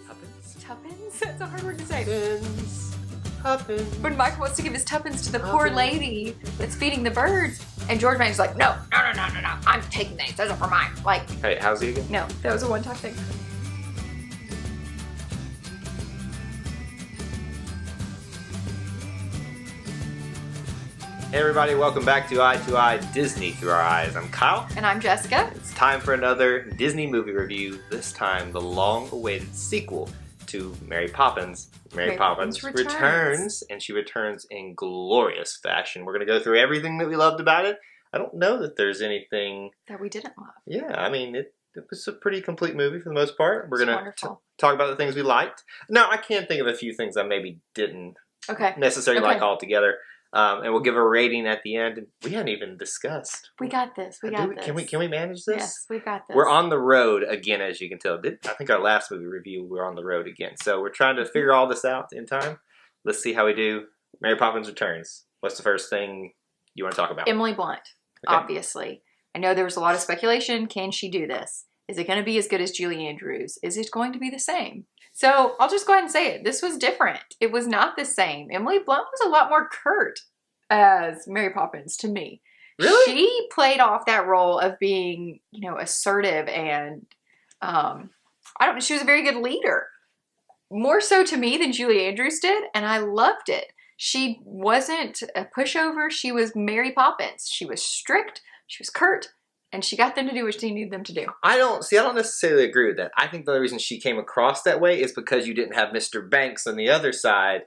Tuppence? That's a hard word to say. Tuppence. When Michael wants to give his tuppence to the poor lady that's feeding the birds, and George Bank's like, no, I'm taking these. Those are for mine. Like, Hey, how's he again? no, that was a one-time thing. Hey everybody, welcome back to Eye to Eye Disney Through Our Eyes. I'm Kyle. And I'm Jessica. It's time for another Disney movie review, this time the long-awaited sequel to Mary Poppins. Mary Poppins Returns, and she returns in glorious fashion. We're going to go through everything that we loved about it. I don't know that there's anything... that we didn't love. Yeah, I mean, it was a pretty complete movie for the most part. We're going to talk about the things we liked. Now, I can think of a few things I maybe didn't necessarily like altogether. And we'll give a rating at the end. We haven't even discussed. We got this. We got this. Can we manage this? Yes, we got this. We're on the road again, as you can tell. I think our last movie review, we were on the road again. So we're trying to figure all this out in time. Let's see how we do. Mary Poppins Returns. What's the first thing you want to talk about? Emily Blunt, obviously. I know there was a lot of speculation. Can she do this? Is it going to be as good as Julie Andrews? Is it going to be the same? So I'll just go ahead and say it. This was different. It was not the same. Emily Blunt was a lot more curt as Mary Poppins to me. Really? She played off that role of being, assertive and, she was a very good leader. More so to me than Julie Andrews did, and I loved it. She wasn't a pushover. She was Mary Poppins. She was strict. She was curt. And she got them to do what she needed them to do. I don't necessarily agree with that. I think the only reason she came across that way is because you didn't have Mr. Banks on the other side,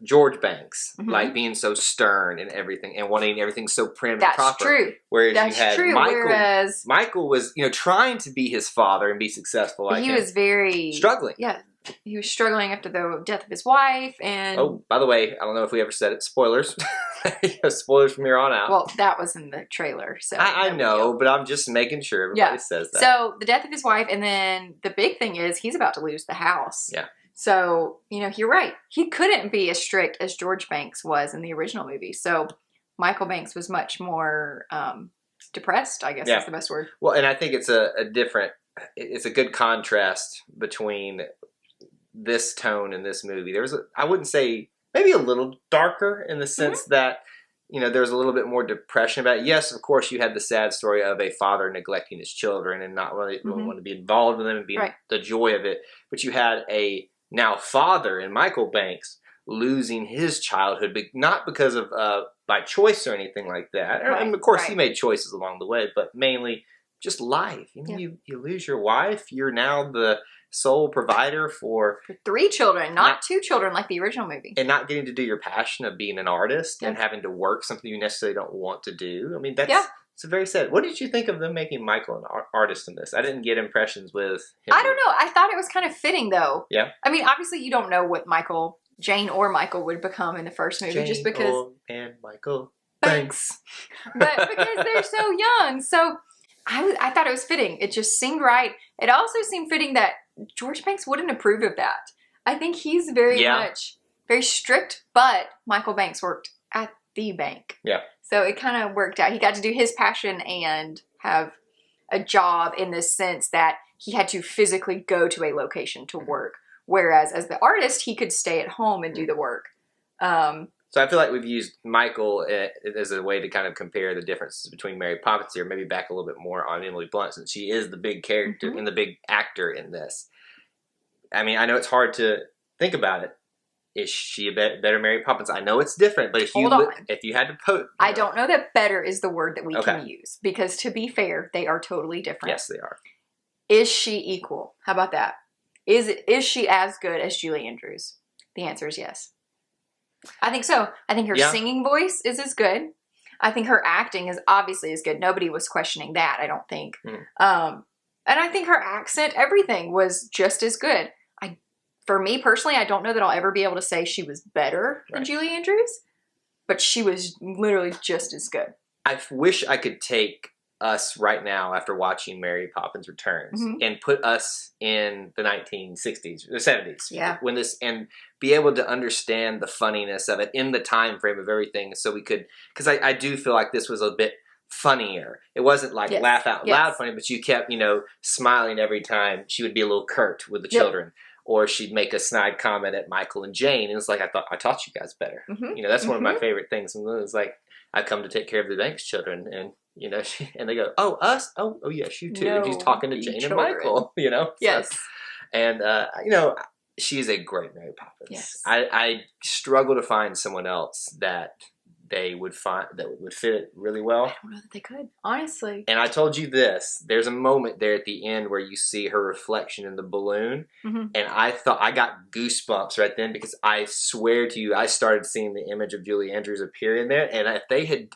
George Banks, like being so stern and everything and wanting everything so prim and proper. That's true. Whereas That's you had true. Michael. Michael was, trying to be his father and be successful. But he was very... struggling. Yeah. He was struggling after the death of his wife and... Oh, by the way, I don't know if we ever said it. Spoilers. Spoilers from here on out. Well, that was in the trailer, so... I know, but I'm just making sure everybody says that. So, the death of his wife, and then the big thing is he's about to lose the house. Yeah. So, you're right. He couldn't be as strict as George Banks was in the original movie. So, Michael Banks was much more depressed, I guess is the best word. Well, and I think it's it's a good contrast between this tone in this movie. I wouldn't say, maybe a little darker in the sense that, there's a little bit more depression about it. Yes, of course, you had the sad story of a father neglecting his children and not really wanting to be involved with them and being the joy of it. But you had a now father in Michael Banks losing his childhood, but not because of by choice or anything like that. And of course, he made choices along the way, but mainly just life. You lose your wife. You're now the sole provider for 3 children, not 2 children like the original movie. And not getting to do your passion of being an artist and having to work something you necessarily don't want to do. I mean, it's very sad. What did you think of them making Michael an artist in this? I didn't get impressions with him. I don't know. I thought it was kind of fitting, though. Yeah? I mean, obviously, you don't know what Jane or Michael would become in the first movie just because... and Michael Banks. But because they're so young. So I thought it was fitting. It just seemed right. It also seemed fitting that George Banks wouldn't approve of that. I think he's very strict, but Michael Banks worked at the bank. Yeah. So it kind of worked out. He got to do his passion and have a job in this sense that he had to physically go to a location to work. Whereas as the artist, he could stay at home and do the work. So I feel like we've used Michael as a way to kind of compare the differences between Mary Poppins here, maybe back a little bit more on Emily Blunt, since she is the big character and the big actor in this. I mean, I know it's hard to think about it. Is she a better Mary Poppins? I know it's different, but if you had to put... I don't know that better is the word that we can use, because to be fair, they are totally different. Yes, they are. Is she equal? How about that? Is she as good as Julie Andrews? The answer is yes. I think so. I think her singing voice is as good. I think her acting is obviously as good. Nobody was questioning that, I don't think. And I think her accent, everything was just as good. For me personally, I don't know that I'll ever be able to say she was better than Julie Andrews, but she was literally just as good. I wish I could take us right now after watching Mary Poppins Returns and put us in the 1960s, the 70s. Yeah. And be able to understand the funniness of it in the time frame of everything, so we could, because I do feel like this was a bit funnier. It wasn't like laugh out loud funny, but you kept, smiling every time she would be a little curt with the children. Or she'd make a snide comment at Michael and Jane. And it's like, I taught you guys better. That's one of my favorite things. And it's like, I come to take care of the bank's children. And, and they go, oh, us? Oh, yes, you too. And she's talking to Jane and Michael, Yes. So, and, she's a great Mary Poppins. Yes. I struggle to find someone else that they would find that would fit it really well. I don't know that they could, honestly. And I told you this. There's a moment there at the end where you see her reflection in the balloon. And I thought I got goosebumps right then because I swear to you, I started seeing the image of Julie Andrews appear in there. And if they had,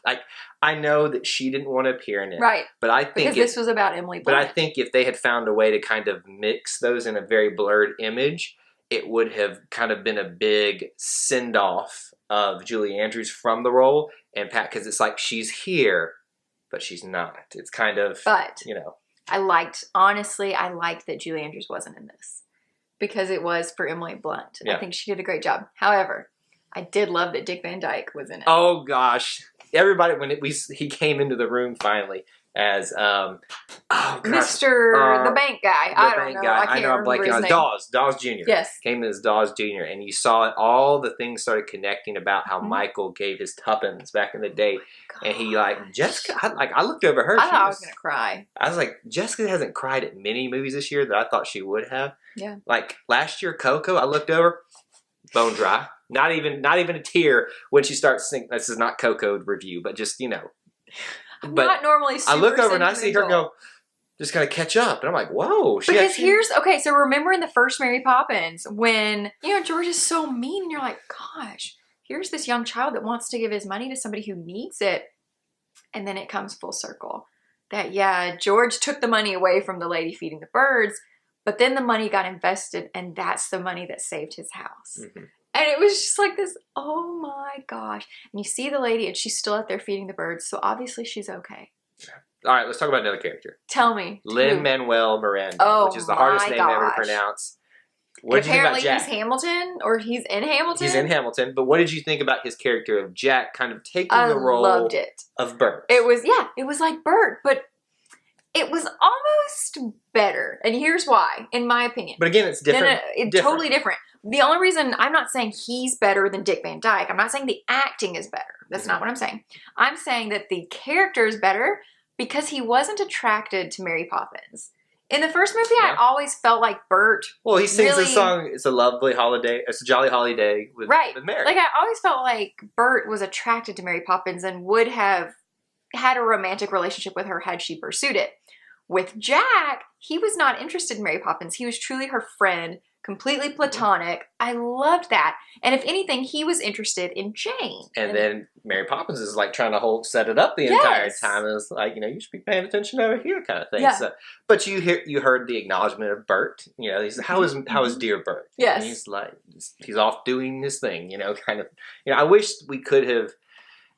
I know that she didn't want to appear in it. Right. But I think because this was about Emily Blunt. But I think if they had found a way to kind of mix those in a very blurred image, it would have kind of been a big send-off of Julie Andrews from the role and Pat, because it's like she's here, but she's not. It's kind of, I liked that Julie Andrews wasn't in this because it was for Emily Blunt. I think she did a great job. However, I did love that Dick Van Dyke was in it. Oh gosh. Everybody, he came into the room finally as, Mr. the bank guy. I don't know. I know I'm blanking on Dawes Jr. Yes. Came in as Dawes Jr. And you saw it, all the things started connecting about how Michael gave his tuppence back in the day. And he Jessica, I looked over her. I thought I was going to cry. I was like, Jessica hasn't cried at many movies this year that I thought she would have. Yeah. Like last year, Coco, I looked over, bone dry. Not even a tear when she starts singing. This is not Coco review, but just, I'm not normally super I look over and I see her go, just kind of catch up. And I'm like, whoa. So remember in the first Mary Poppins when, George is so mean and you're like, gosh, here's this young child that wants to give his money to somebody who needs it. And then it comes full circle that, George took the money away from the lady feeding the birds, but then the money got invested and that's the money that saved his house. And it was just like this, oh my gosh. And you see the lady and she's still out there feeding the birds. So obviously she's okay. All right, let's talk about another character. Tell me. Lin-Manuel Miranda, which is the hardest name ever to pronounce. What did you think about Jack? He's Hamilton, or he's in Hamilton? He's in Hamilton, but what did you think about his character of Jack kind of taking the role of Bert? It was like Bert, but it was almost better. And here's why, in my opinion. But again, it's different. It's totally different. The only reason I'm not saying he's better than Dick Van Dyke, I'm not saying the acting is better. That's not what I'm saying. I'm saying that the character is better because he wasn't attracted to Mary Poppins. In the first movie, I always felt like Bert. Well, he sings the song, it's a lovely holiday, it's a jolly holiday with Mary. Like, I always felt like Bert was attracted to Mary Poppins and would have had a romantic relationship with her had she pursued it. With Jack, he was not interested in Mary Poppins. He was truly her friend, completely platonic. I loved that. And if anything, he was interested in Jane. And then Mary Poppins is like trying to set it up the entire time. And it's like, you should be paying attention over here kind of thing. Yeah. So, but you heard the acknowledgement of Bert. He's how is dear Bert? Yes. And he's like, he's off doing his thing, kind of. I wish we could have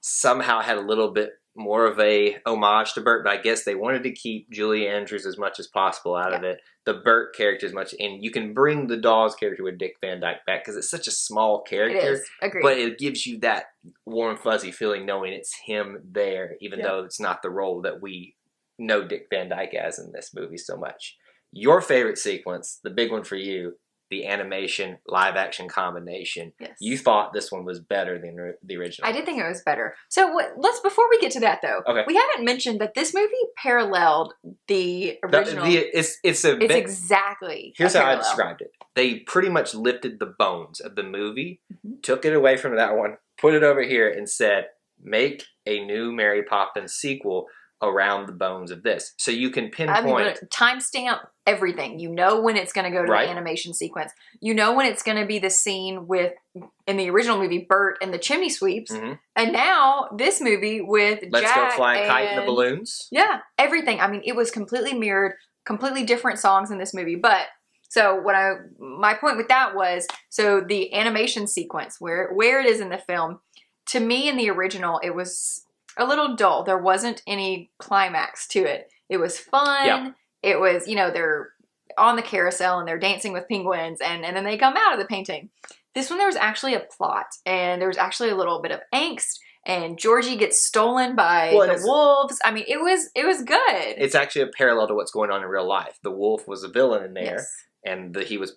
somehow had a little bit more of a homage to Bert, but I guess they wanted to keep Julie Andrews as much as possible out of it. The Bert character as much, and you can bring the Dawes character with Dick Van Dyke back because it's such a small character. It is. Agreed. But it gives you that warm, fuzzy feeling knowing it's him there, even though it's not the role that we know Dick Van Dyke as in this movie so much. Your favorite sequence, the big one for you, the animation live action combination. Yes. You thought this one was better than the original. I did think it was better. So before we get to that though, we haven't mentioned that this movie paralleled the original. It's exactly. Here's how I described it. They pretty much lifted the bones of the movie, took it away from that one, put it over here and said, make a new Mary Poppins sequel around the bones of this. So you can pinpoint... timestamp everything. You know when it's going to go to the animation sequence. You know when it's going to be the scene with, in the original movie, Bert and the chimney sweeps. And now, this movie with Let's Jack Go Fly a Kite in the Balloons. Yeah, everything. I mean, it was completely mirrored, completely different songs in this movie. But, so my point with that was, so the animation sequence, where it is in the film, to me in the original, it was a little dull. There wasn't any climax to it. It was fun. Yeah. It was, they're on the carousel and they're dancing with penguins and then they come out of the painting. This one, there was actually a plot and there was actually a little bit of angst and Georgie gets stolen by the wolves. I mean, it was good. It's actually a parallel to what's going on in real life. The wolf was a villain in there, yes. and he was,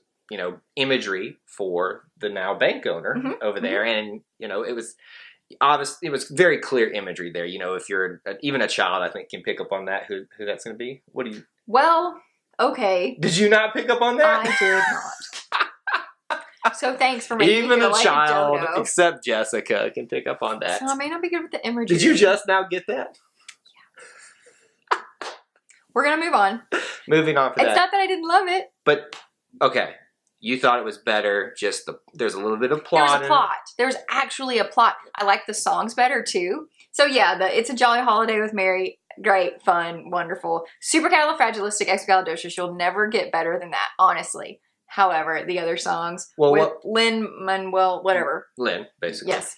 imagery for the now bank owner over there, and it was obvious. It was very clear imagery there. If you're even a child, I think can pick up on that. Who that's going to be? What do you? Well, okay. Did you not pick up on that? I did not. So thanks for making even me feel a like child, a dodo. except Jessica, can pick up on that. So I may not be good with the imagery. Did you just now get that? Yeah. We're gonna move on. Moving on for that. It's not that I didn't love it, but okay. You thought it was better. Just there's a little bit of plot. There's a plot. There's actually a plot. I like the songs better too. So yeah, It's a Jolly Holiday with Mary. Great, fun, wonderful. Supercalifragilisticexpialidocious. You'll never get better than that, honestly. However, the other songs with Lin-Manuel, whatever. Lin, basically. Yes.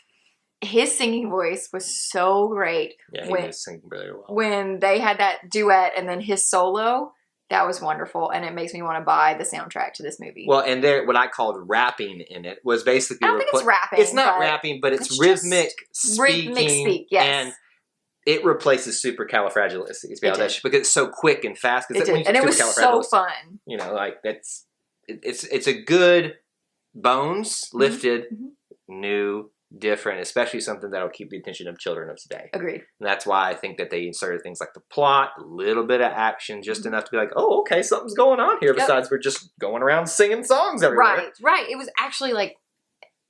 His singing voice was so great. Yeah, he was singing really well. When they had that duet and then his solo, that was wonderful, and it makes me want to buy the soundtrack to this movie. Well, and what I called rapping in it was basically... I don't think it's rapping. It's not rapping, but it's rhythmic speaking. Rhythmic speak, yes. And it replaces supercalifragilisticexpialidocious because it's so quick and fast. It did, and it was so fun. It's a good bones lifted, new, different, especially something that'll keep the attention of children of today. Agreed. And that's why I think that they inserted things like the plot, a little bit of action, just enough to be like, oh, okay, something's going on here. Besides, we're just going around singing songs everywhere. Right. It was actually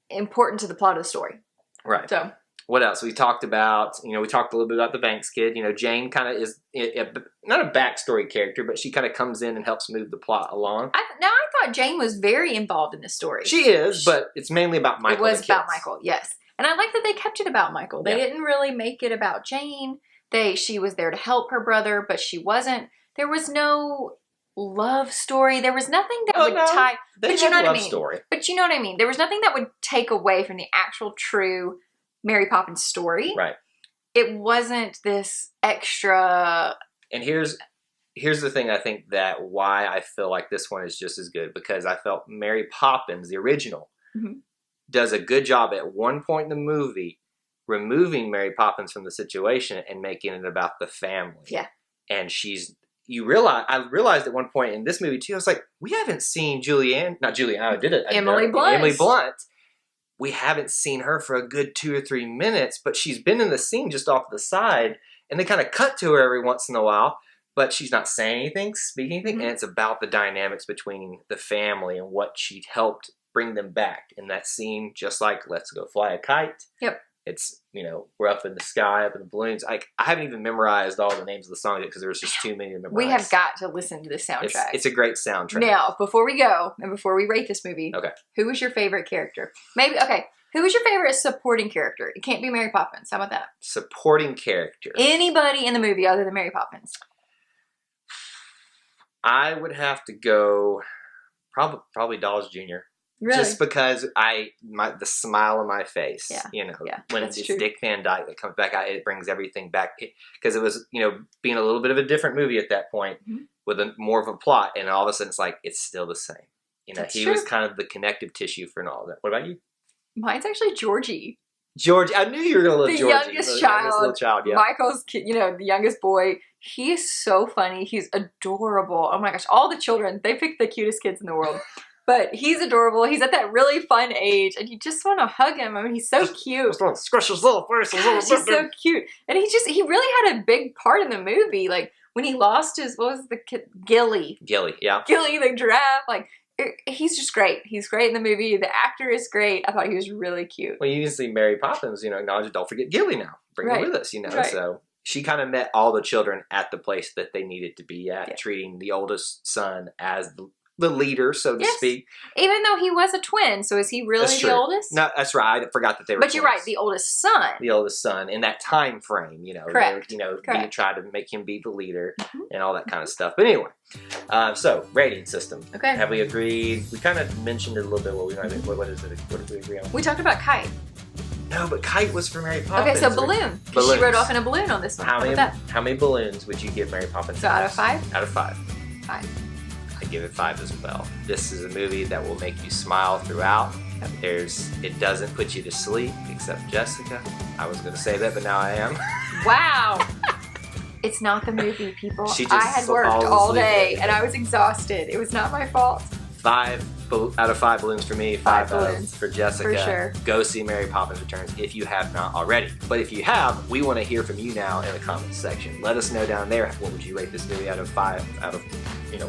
important to the plot of the story. Right. So. What else? We talked about, we talked a little bit about the Banks kid. Jane kind of is not a backstory character, but she kind of comes in and helps move the plot along. I thought Jane was very involved in this story. She is, but it's mainly about Michael. It was about Michael, yes. And I like that they kept it about Michael. They didn't really make it about Jane. She was there to help her brother, but she wasn't. There was no love story. There was nothing that would tie. But you know what I mean. Story. But you know what I mean. There was nothing that would take away from the actual true Mary Poppins story. Right. It wasn't this extra. And here's the thing. I think that why I feel like this one is just as good, because I felt Mary Poppins, the original, does a good job at one point in the movie removing Mary Poppins from the situation and making it about the family. Yeah. And I realized at one point in this movie too, I was like, we haven't seen Emily Blunt. We haven't seen her for a good 2 or 3 minutes, but she's been in the scene just off to the side, and they kind of cut to her every once in a while, but she's not saying anything, speaking anything, and it's about the dynamics between the family and what she helped bring them back in that scene, just like Let's Go Fly a Kite. Yep. It's, we're up in the sky, up in the balloons. I haven't even memorized all the names of the songs because there was just too many to memorize. We have got to listen to the soundtrack. It's a great soundtrack. Now, before we go, and before we rate this movie, who was your favorite character? Who was your favorite supporting character? It can't be Mary Poppins. How about that? Supporting character. Anybody in the movie other than Mary Poppins. I would have to go probably Dolls Jr. Really? Just because the smile on my face, when it's true. Dick Van Dyke that comes back out, it brings everything back. Because it was, being a little bit of a different movie at that point with more of a plot, and all of a sudden it's like, it's still the same. He was kind of the connective tissue for all of that. What about you? Mine's actually Georgie. Georgie, I knew you were going to love Georgie. Youngest child, yeah. Michael's kid, the youngest boy. He is so funny. He's adorable. Oh my gosh, all the children, they pick the cutest kids in the world. But he's adorable. He's at that really fun age, and you just want to hug him. I mean, he's so cute. Just want to squish his little face. He's so cute. And he really had a big part in the movie. Like, when he lost what was the kid? Gilly. Gilly, yeah. Gilly the giraffe. He's just great. He's great in the movie. The actor is great. I thought he was really cute. Well, you can see Mary Poppins, acknowledge, don't forget Gilly now. Bring her with us, Right. So she kind of met all the children at the place that they needed to be at, treating the oldest son as the leader, so to speak. Even though he was a twin, so is he really the oldest? No, that's right. I forgot that they were But twins. You're right, the oldest son. The oldest son in that time frame, Correct. They tried to make him be the leader and all that kind of stuff. But anyway, so rating system. Okay. Have we agreed? We kind of mentioned it a little bit. What is it? What did we agree on? We talked about Kite. No, but Kite was for Mary Poppins. Okay, so balloon. Because she rode off in a balloon on this one. How many balloons would you give Mary Poppins? So out of 5? Out of 5. 5. I give it 5 as well. This is a movie that will make you smile throughout. It doesn't put you to sleep, except Jessica. I was going to say that, but now I am. Wow. It's not the movie, people. She just I had worked falls all asleep day and I was exhausted. It was not my fault. 5 out of 5 balloons for me, 5 balloons. for Jessica. For sure. Go see Mary Poppins Returns if you have not already. But if you have, we want to hear from you now in the comments section. Let us know down there, what would you rate this movie out of 5, out of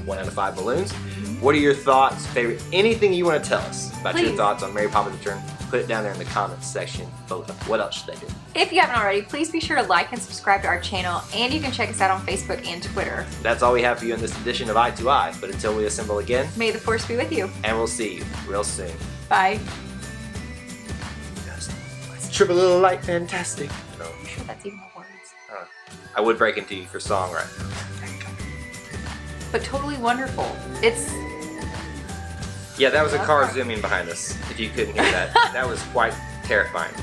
1 out of 5 balloons? What are your thoughts, favorite, anything you want to tell us about your thoughts on Mary Poppins Returns? Put it down there in the comments section below. What else should they do? If you haven't already, please be sure to like and subscribe to our channel, and you can check us out on Facebook and Twitter. That's all we have for you in this edition of Eye to Eye, but until we assemble again, may the force be with you. And we'll see you real soon. Bye. It's triple little light fantastic. I'm sure that's even the words. I would break into you for song right now. But totally wonderful. It's... Yeah, that was a car zooming behind us, if you couldn't hear that. That was quite terrifying.